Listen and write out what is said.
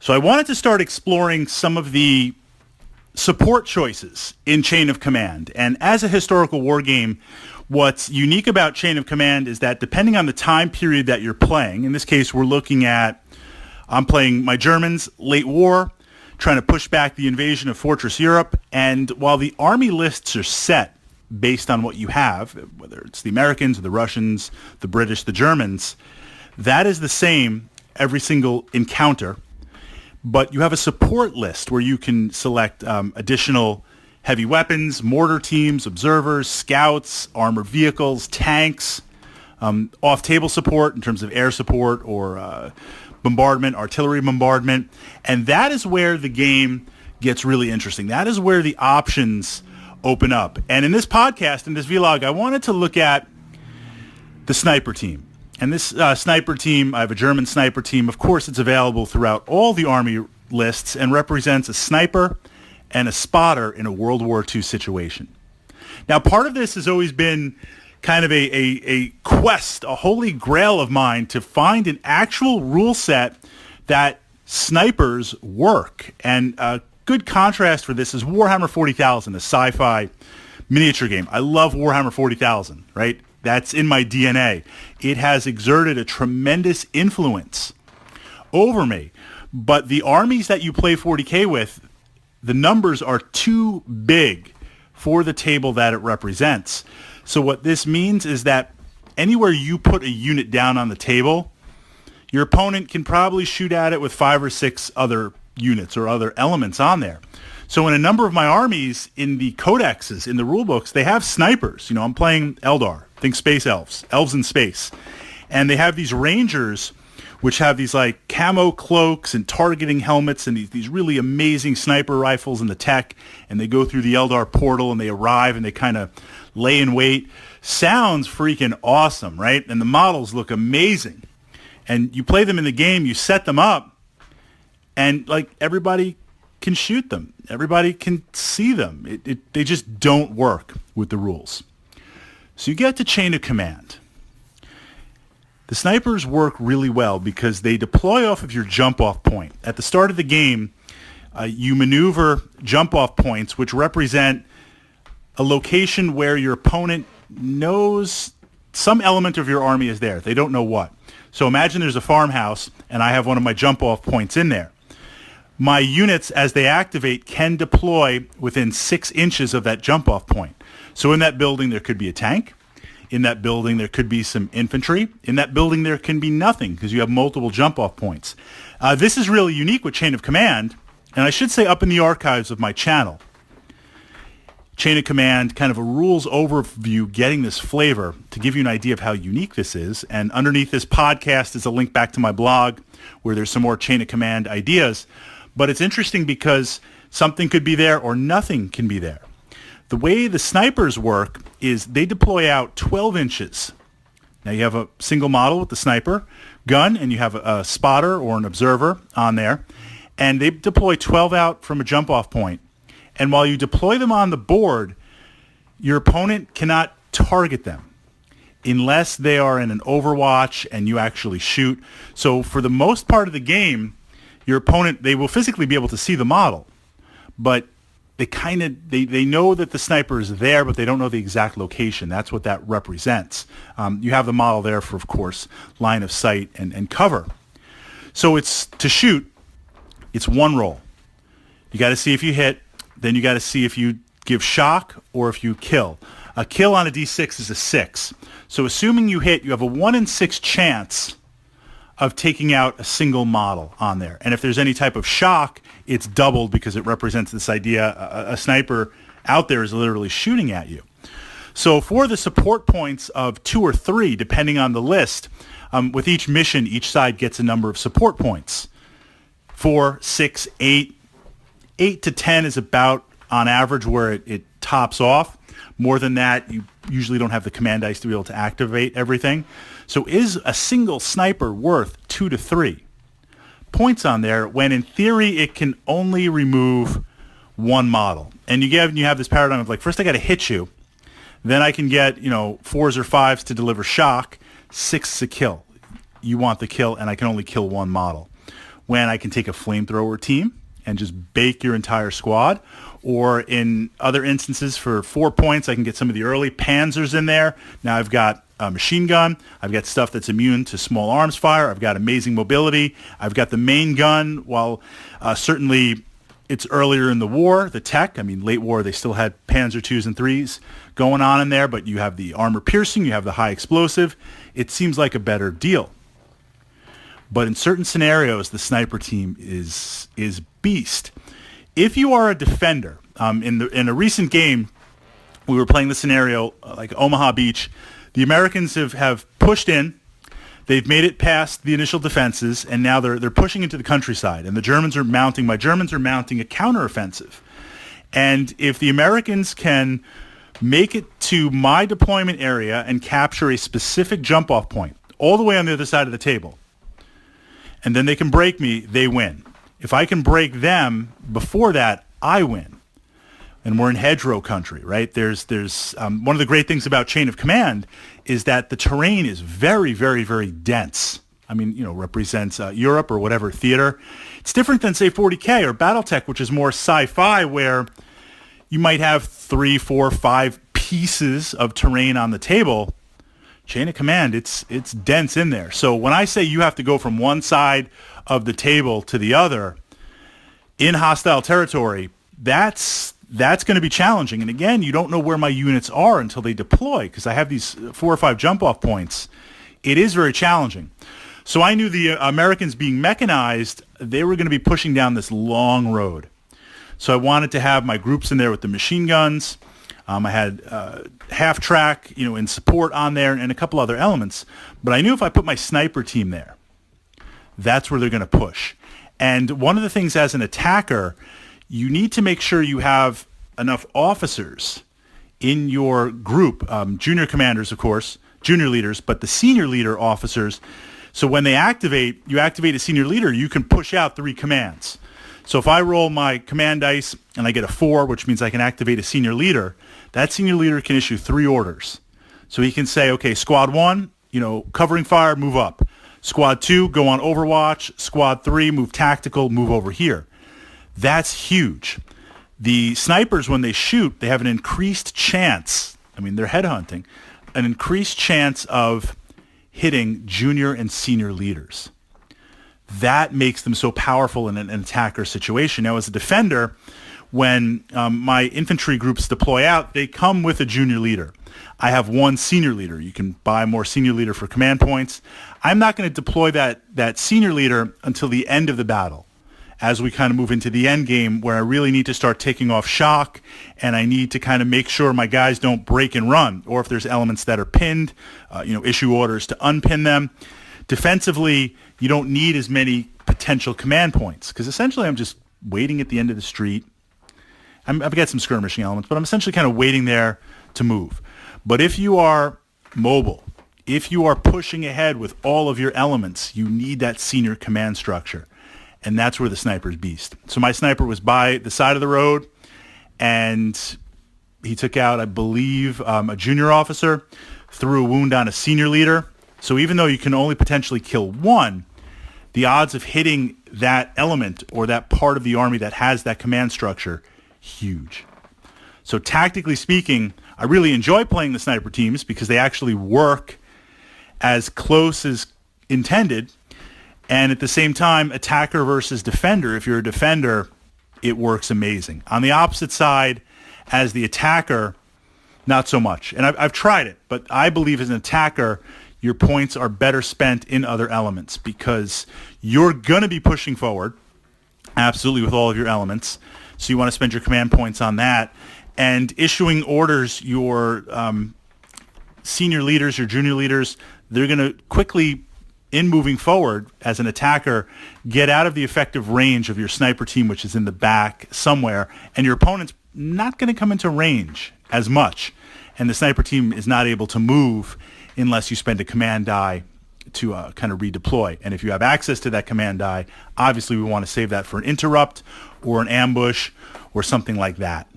So I wanted to start exploring some of the support choices in Chain of Command. And as a historical war game, what's unique about Chain of Command is that depending on the time period that you're playing, in this case I'm playing my Germans, late war, trying to push back the invasion of Fortress Europe. And while the army lists are set based on what you have, whether it's the Americans, the Russians, the British, the Germans, that is the same every single encounter. But you have a support list where you can select additional heavy weapons, mortar teams, observers, scouts, armored vehicles, tanks, off-table support in terms of air support or bombardment, artillery bombardment. And that is where the game gets really interesting. That is where the options open up. And in this podcast, in this vlog, I wanted to look at the sniper team. And this sniper team, I have a German sniper team. Of course, it's available throughout all the army lists and represents a sniper and a spotter in a World War II situation. Now, part of this has always been kind of a quest, a holy grail of mine to find an actual rule set that snipers work. And a good contrast for this is Warhammer 40,000, a sci-fi miniature game. I love Warhammer 40,000, right? That's in my DNA. It has exerted a tremendous influence over me. But the armies that you play 40K with, the numbers are too big for the table that it represents. So what this means is that anywhere you put a unit down on the table, your opponent can probably shoot at it with 5 or 6 other units or other elements on there. So in a number of my armies, in the codexes, in the rule books, they have snipers. You know, I'm playing Eldar. Think space elves, elves in space. And they have these rangers, which have these like camo cloaks and targeting helmets and these really amazing sniper rifles in the tech. And they go through the Eldar portal and they arrive and they kind of lay in wait. Sounds freaking awesome, right? And the models look amazing. And you play them in the game, you set them up, and like everybody can shoot them. Everybody can see them. They just don't work with the rules. So you get to Chain of Command. The snipers work really well because they deploy off of your jump-off point. At the start of the game, you maneuver jump-off points, which represent a location where your opponent knows some element of your army is there. They don't know what. So imagine there's a farmhouse, and I have one of my jump-off points in there. My units, as they activate, can deploy within 6 inches of that jump-off point. So in that building, there could be a tank. In that building, there could be some infantry. In that building, there can be nothing because you have multiple jump-off points. This is really unique with Chain of Command, and I should say up in the archives of my channel. Chain of Command, kind of a rules overview, getting this flavor to give you an idea of how unique this is. And underneath this podcast is a link back to my blog where there's some more Chain of Command ideas. But it's interesting because something could be there or nothing can be there. The way the snipers work is they deploy out 12 inches. Now you have a single model with the sniper gun and you have a spotter or an observer on there. And they deploy 12 out from a jump-off point. And while you deploy them on the board, your opponent cannot target them unless they are in an overwatch and you actually shoot. So for the most part of the game, your opponent, they will physically be able to see the model, but they know that the sniper is there, but they don't know the exact location. That's what that represents. You have the model there for, of course, line of sight and cover. So it's to shoot, it's one roll. You got to see if you hit. Then you got to see if you give shock or if you kill. A kill on a D6 is a 6. So assuming you hit, you have a 1 in 6 chance of taking out a single model on there. And if there's any type of shock, it's doubled because it represents this idea a sniper out there is literally shooting at you. So for the support points of 2 or 3, depending on the list, with each mission, each side gets a number of support points. 4, 6, 8. 8 to 10 is about on average where it tops off. More than that, you usually don't have the command dice to be able to activate everything. So is a single sniper worth 2 to 3 points on there when in theory it can only remove one model? And you have this paradigm of like, first I got to hit you, then I can get 4s or 5s to deliver shock, 6 to kill. You want the kill, and I can only kill one model. when I can take a flamethrower team and just bake your entire squad. Or in other instances, for 4 points, I can get some of the early panzers in there. Now I've got a machine gun. I've got stuff that's immune to small arms fire. I've got amazing mobility. I've got the main gun. While certainly it's earlier in the war, the tech, I mean, late war, they still had Panzer 2s and 3s going on in there, but you have the armor piercing, you have the high explosive. It seems like a better deal. But in certain scenarios, the sniper team is beast. If you are a defender, in a recent game, we were playing the scenario like Omaha Beach. The Americans have pushed in. They've made it past the initial defenses, and now they're pushing into the countryside. And my Germans are mounting a counteroffensive. And if the Americans can make it to my deployment area and capture a specific jump-off point all the way on the other side of the table, and then they can break me, they win. If I can break them before that, I win. And we're in hedgerow country, right? There's one of the great things about Chain of Command is that the terrain is very, very, very dense. I mean, represents Europe or whatever theater. It's different than, say, 40K or Battletech, which is more sci-fi, where you might have 3, 4, 5 pieces of terrain on the table. Chain of Command, it's dense in there. So when I say you have to go from one side of the table to the other in hostile territory, that's going to be challenging. And again, you don't know where my units are until they deploy, because I have these 4 or 5 jump-off points. It is very challenging. So I knew the Americans, being mechanized, they were going to be pushing down this long road. So I wanted to have my groups in there with the machine guns. I had half-track, in support on there, and a couple other elements. But I knew if I put my sniper team there, that's where they're going to push. And one of the things as an attacker, you need to make sure you have enough officers in your group, junior commanders, of course, junior leaders, but the senior leader officers. So when they you activate a senior leader, you can push out 3 commands. So if I roll my command dice and I get a 4, which means I can activate a senior leader, that senior leader can issue 3 orders. So he can say, okay, squad 1, covering fire, move up. Squad 2, go on Overwatch. Squad 3, move tactical, move over here. That's huge. The snipers, when they shoot, they have an increased chance, they're headhunting, an increased chance of hitting junior and senior leaders. That makes them so powerful in an attacker situation. Now, as a defender, when my infantry groups deploy out, they come with a junior leader. I have 1 senior leader. You can buy more senior leader for command points. I'm not going to deploy that senior leader until the end of the battle, as we kind of move into the end game, where I really need to start taking off shock, and I need to kind of make sure my guys don't break and run, or if there's elements that are pinned, issue orders to unpin them. Defensively, you don't need as many potential command points, because essentially I'm just waiting at the end of the street. I've got some skirmishing elements, but I'm essentially kind of waiting there to move. But if you are mobile, if you are pushing ahead with all of your elements, you need that senior command structure. And that's where the sniper's beast. So my sniper was by the side of the road, and he took out, I believe, a junior officer, threw a wound on a senior leader. So even though you can only potentially kill 1, the odds of hitting that element or that part of the army that has that command structure, huge. So tactically speaking, I really enjoy playing the sniper teams because they actually work as close as intended. And at the same time, attacker versus defender, if you're a defender, it works amazing. On the opposite side, as the attacker, not so much. And I've tried it, but I believe as an attacker, your points are better spent in other elements, because you're going to be pushing forward, absolutely, with all of your elements. So you want to spend your command points on that. And issuing orders, your senior leaders, your junior leaders, they're going to quickly, in moving forward as an attacker, get out of the effective range of your sniper team, which is in the back somewhere, and your opponent's not going to come into range as much. And the sniper team is not able to move unless you spend a command die to kind of redeploy. And if you have access to that command die, obviously we want to save that for an interrupt or an ambush or something like that.